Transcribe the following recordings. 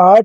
8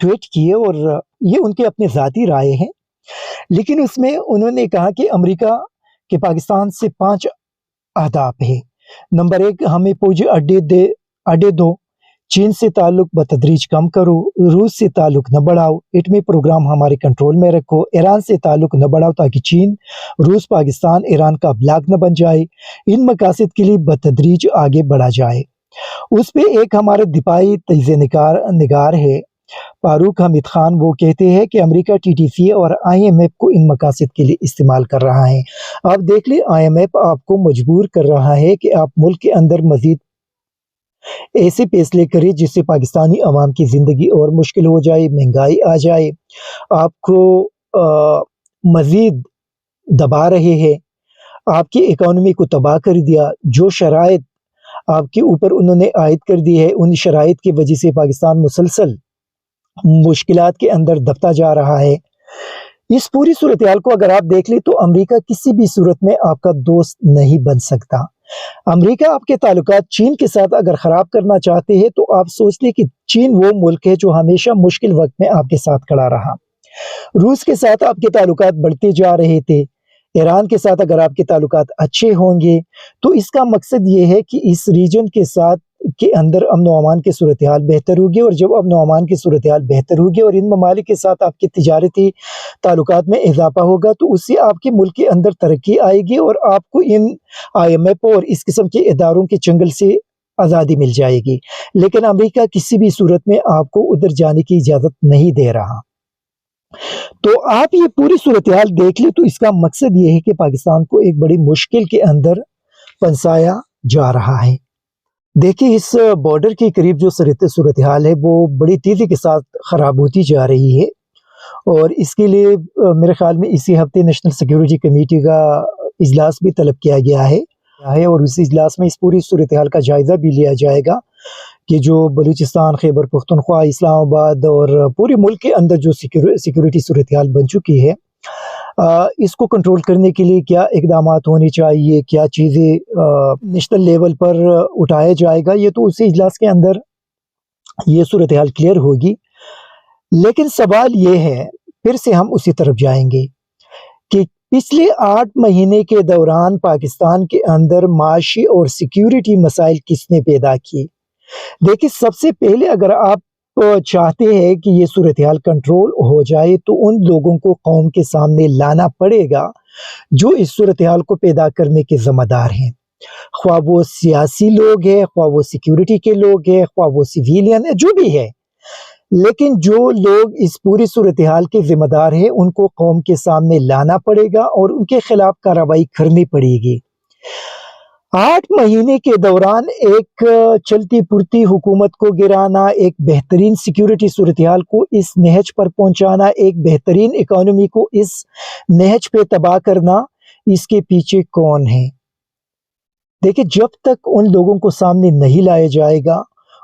tweet کیے اور یہ ان کے اپنے ذاتی رائے ہیں، لیکن اس میں انہوں نے کہا کہ امریکہ کے پاکستان سے 5 اہداف ہے۔ نمبر 1، ہمیں فوجی اڈے دو، چین سے تعلق بتدریج کم کرو، روس سے تعلق نہ بڑھاؤ، ایٹمی پروگرام ہمارے کنٹرول میں رکھو، ایران سے تعلق نہ بڑھاؤ تاکہ چین، روس، پاکستان، ایران کا بلاک نہ بن جائے، ان مقاصد کے لیے بتدریج آگے بڑھا جائے۔ اس پہ ایک ہمارے دفاعی تجزیہ نگار ہے فاروق حمید خان، وہ کہتے ہیں کہ امریکہ ٹی ٹی سی اور آئی ایم ایف کو ان مقاصد کے لیے استعمال کر رہا ہے۔ آپ دیکھ لیں، آئی ایم ایف آپ کو مجبور کر رہا ہے کہ آپ ملک کے اندر مزید ایسے فیصلے کریں جس سے پاکستانی عوام کی زندگی اور مشکل ہو جائے، مہنگائی آ جائے، آپ کو مزید دبا رہے ہیں، آپ کی اکانومی کو تباہ کر دیا۔ جو شرائط آپ کے اوپر انہوں نے عائد کر دی ہے، ان شرائط کی وجہ سے پاکستان مسلسل مشکلات کے اندر دبتا جا رہا ہے۔ اس پوری صورتحال کو اگر آپ دیکھ لیں تو امریکہ کسی بھی صورت میں آپ کا دوست نہیں بن سکتا۔ امریکہ آپ کے تعلقات چین کے ساتھ اگر خراب کرنا چاہتے ہیں تو آپ سوچ لیں کہ چین وہ ملک ہے جو ہمیشہ مشکل وقت میں آپ کے ساتھ کھڑا رہا۔ روس کے ساتھ آپ کے تعلقات بڑھتے جا رہے تھے، ایران کے ساتھ اگر آپ کے تعلقات اچھے ہوں گے تو اس کا مقصد یہ ہے کہ اس ریجن کے ساتھ کے اندر امن و امان کی صورتحال بہتر ہوگی، اور جب امن و امان کی صورتحال بہتر ہوگی اور ان ممالک کے ساتھ آپ کے تجارتی تعلقات میں اضافہ ہوگا تو اس سے آپ کے ملک کے اندر ترقی آئے گی اور آپ کو ان آئی ایم ایف اور اس قسم کے اداروں کے چنگل سے آزادی مل جائے گی۔ لیکن امریکہ کسی بھی صورت میں آپ کو ادھر جانے کی اجازت نہیں دے رہا۔ تو آپ یہ پوری صورتحال دیکھ لیں تو اس کا مقصد یہ ہے کہ پاکستان کو ایک بڑی مشکل کے اندر پھنسایا جا رہا ہے۔ دیکھیں، اس بارڈر کے قریب جو صورتحال ہے وہ بڑی تیزی کے ساتھ خراب ہوتی جا رہی ہے، اور اس کے لیے میرے خیال میں اسی ہفتے نیشنل سیکیورٹی کمیٹی کا اجلاس بھی طلب کیا گیا ہے، اور اس اجلاس میں اس پوری صورتحال کا جائزہ بھی لیا جائے گا کہ جو بلوچستان، خیبر پختونخوا، اسلام آباد اور پورے ملک کے اندر جو سیکیورٹی صورتحال بن چکی ہے، اس کو کنٹرول کرنے کے لیے کیا اقدامات ہونے چاہیے، کیا چیزیں نیشنل لیول پر اٹھایا جائے گا، یہ تو اسی اجلاس کے اندر یہ صورتحال کلیئر ہوگی۔ لیکن سوال یہ ہے، پھر سے ہم اسی طرف جائیں گے کہ پچھلے 8 مہینے کے دوران پاکستان کے اندر معاشی اور سیکیورٹی مسائل کس نے پیدا کیے۔ دیکھیں، سب سے پہلے اگر آپ چاہتے ہیں کہ یہ صورتحال کنٹرول ہو جائے تو ان لوگوں کو قوم کے سامنے لانا پڑے گا جو اس صورتحال کو پیدا کرنے کے ذمہ دار ہیں، خواہ وہ سیاسی لوگ ہیں، خواہ وہ سیکیورٹی کے لوگ ہیں، خواہ وہ سویلین ہیں، جو بھی ہے، لیکن جو لوگ اس پوری صورتحال کے ذمہ دار ہیں ان کو قوم کے سامنے لانا پڑے گا اور ان کے خلاف کارروائی کرنی پڑے گی۔ 8 مہینے کے دوران ایک چلتی پھرتی حکومت کو گرانا، ایک بہترین سیکیورٹی صورتحال کو اس نہج پر پہنچانا، ایک بہترین اکانومی کو اس نہج پہ تباہ کرنا، اس کے پیچھے کون ہے؟ دیکھیں، جب تک ان لوگوں کو سامنے نہیں لایا جائے گا،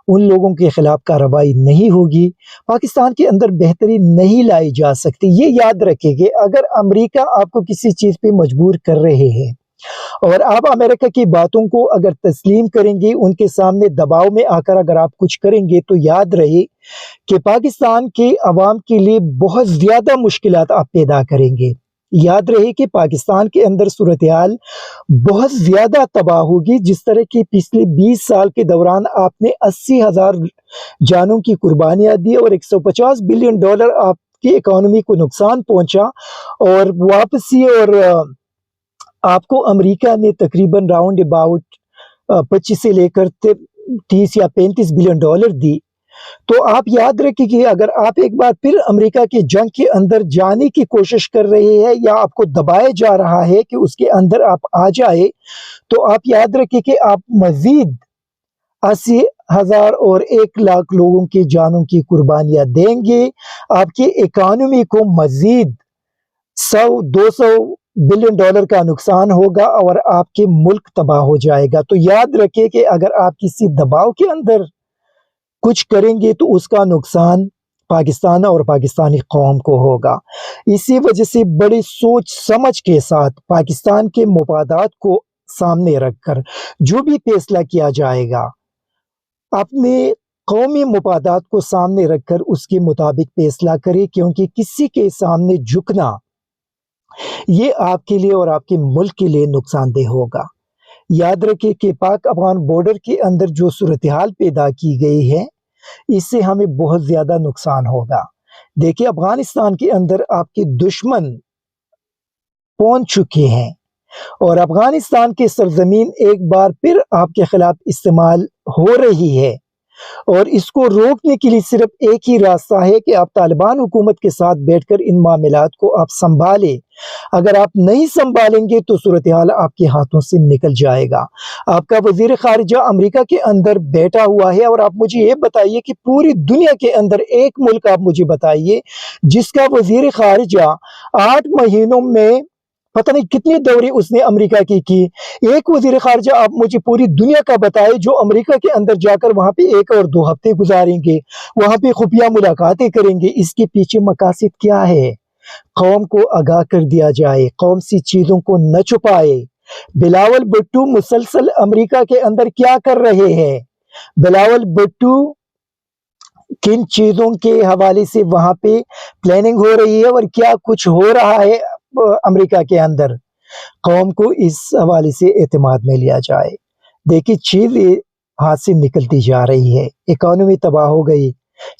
ان لوگوں کے خلاف کارروائی نہیں ہوگی، پاکستان کے اندر بہتری نہیں لائی جا سکتی۔ یہ یاد رکھیں کہ اگر امریکہ آپ کو کسی چیز پہ مجبور کر رہے ہیں اور آپ امریکہ کی باتوں کو اگر تسلیم کریں گے، ان کے سامنے دباؤ میں آ کر اگر آپ کچھ کریں گے، تو یاد رہے کہ پاکستان کے عوام کے لیے بہت زیادہ مشکلات آپ پیدا کریں گے۔ یاد رہے کہ پاکستان کے اندر صورتحال بہت زیادہ تباہ ہوگی۔ جس طرح کی پچھلے 20 سال کے دوران آپ نے 80,000 جانوں کی قربانیاں دی اور $150 بلین آپ کی اکانومی کو نقصان پہنچا، اور واپسی اور آپ کو امریکہ نے تقریباً راؤنڈ اباؤٹ 25 سے لے کر 30 یا 35 بلین ڈالر دی۔ تو آپ یاد رکھیں کہ اگر آپ ایک بار پھر امریکہ کے جنگ کے اندر جانے کی کوشش کر رہے ہیں یا آپ کو دبایا جا رہا ہے کہ اس کے اندر آپ آ جائے، تو آپ یاد رکھیں کہ آپ مزید 80,000 اور 1,00,000 لوگوں کی جانوں کی قربانیاں دیں گے۔ آپ کی اکانومی کو مزید 100-200 بلین ڈالر کا نقصان ہوگا اور آپ کے ملک تباہ ہو جائے گا۔ تو یاد رکھیں کہ اگر آپ کسی دباؤ کے اندر کچھ کریں گے تو اس کا نقصان پاکستان اور پاکستانی قوم کو ہوگا۔ اسی وجہ سے بڑی سوچ سمجھ کے ساتھ پاکستان کے مفادات کو سامنے رکھ کر جو بھی فیصلہ کیا جائے گا، اپنے قومی مفادات کو سامنے رکھ کر اس کے مطابق فیصلہ کرے، کیونکہ کسی کے سامنے جھکنا یہ آپ کے لیے اور آپ کے ملک کے لیے نقصان دہ ہوگا۔ یاد رکھیں کہ پاک افغان بارڈر کے اندر جو صورتحال پیدا کی گئی ہے، اس سے ہمیں بہت زیادہ نقصان ہوگا۔ دیکھیں افغانستان کے اندر آپ کے دشمن پہنچ چکے ہیں اور افغانستان کی سرزمین ایک بار پھر آپ کے خلاف استعمال ہو رہی ہے، اور اس کو روکنے کے لیے صرف ایک ہی راستہ ہے کہ آپ طالبان حکومت کے ساتھ بیٹھ کر ان معاملات کو آپ سنبھالیں۔ اگر آپ نہیں سنبھالیں گے تو صورتحال آپ کے ہاتھوں سے نکل جائے گا۔ آپ کا وزیر خارجہ امریکہ کے اندر بیٹھا ہوا ہے، اور آپ مجھے یہ بتائیے کہ پوری دنیا کے اندر ایک ملک آپ مجھے بتائیے جس کا وزیر خارجہ 8 مہینوں میں پتہ نہیں کتنی دورے اس نے امریکہ کی ایک وزیر خارجہ آپ مجھے پوری دنیا کا بتائے جو امریکہ کے اندر جا کر وہاں پہ 1 اور 2 ہفتے گزاریں گے، وہاں پہ خفیہ ملاقاتیں کریں گے۔ اس کے پیچھے مقاصد کیا ہے؟ قوم کو آگاہ کر دیا جائے، قوم سی چیزوں کو نہ چھپائے۔ بلاول بھٹو مسلسل امریکہ کے اندر کیا کر رہے ہیں؟ بلاول بھٹو کن چیزوں کے حوالے سے وہاں پہ پلاننگ ہو رہی ہے اور کیا کچھ ہو رہا ہے امریکہ کے اندر؟ قوم کو اس حوالے سے اعتماد میں لیا جائے۔ دیکھیے چیزیں ہاتھ سے نکلتی جا رہی ہے، اکانومی تباہ ہو گئی،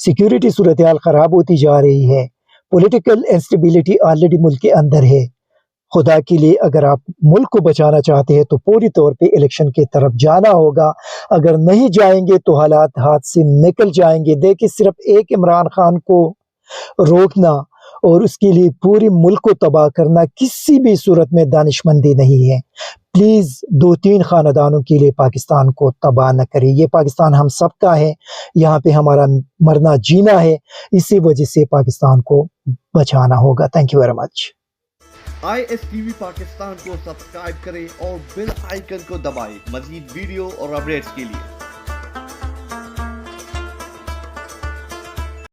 سیکیورٹی صورتحال خراب ہوتی جا رہی ہے، پولیٹیکل انسٹیبلٹی آلریڈی ملک کے اندر ہے۔ خدا کے لیے اگر آپ ملک کو بچانا چاہتے ہیں تو پوری طور پہ الیکشن کی طرف جانا ہوگا، اگر نہیں جائیں گے تو حالات ہاتھ سے نکل جائیں گے۔ دیکھیں صرف ایک عمران خان کو روکنا اور اس کے لیے پوری ملک کو تباہ کرنا کسی بھی صورت میں دانشمندی نہیں ہے۔ پلیز 2-3 خاندانوں کے لیے پاکستان کو تباہ نہ کرے۔ یہ پاکستان ہم سب کا ہے، یہاں پہ ہمارا مرنا جینا ہے، اسی وجہ سے پاکستان کو بچانا ہوگا۔ Thank you very much. ISTV Pakistan کو سبسکرائب کریں اور بیل آئیکن کو دبائیں مزید ویڈیو اور اپڈیٹس کے لیے۔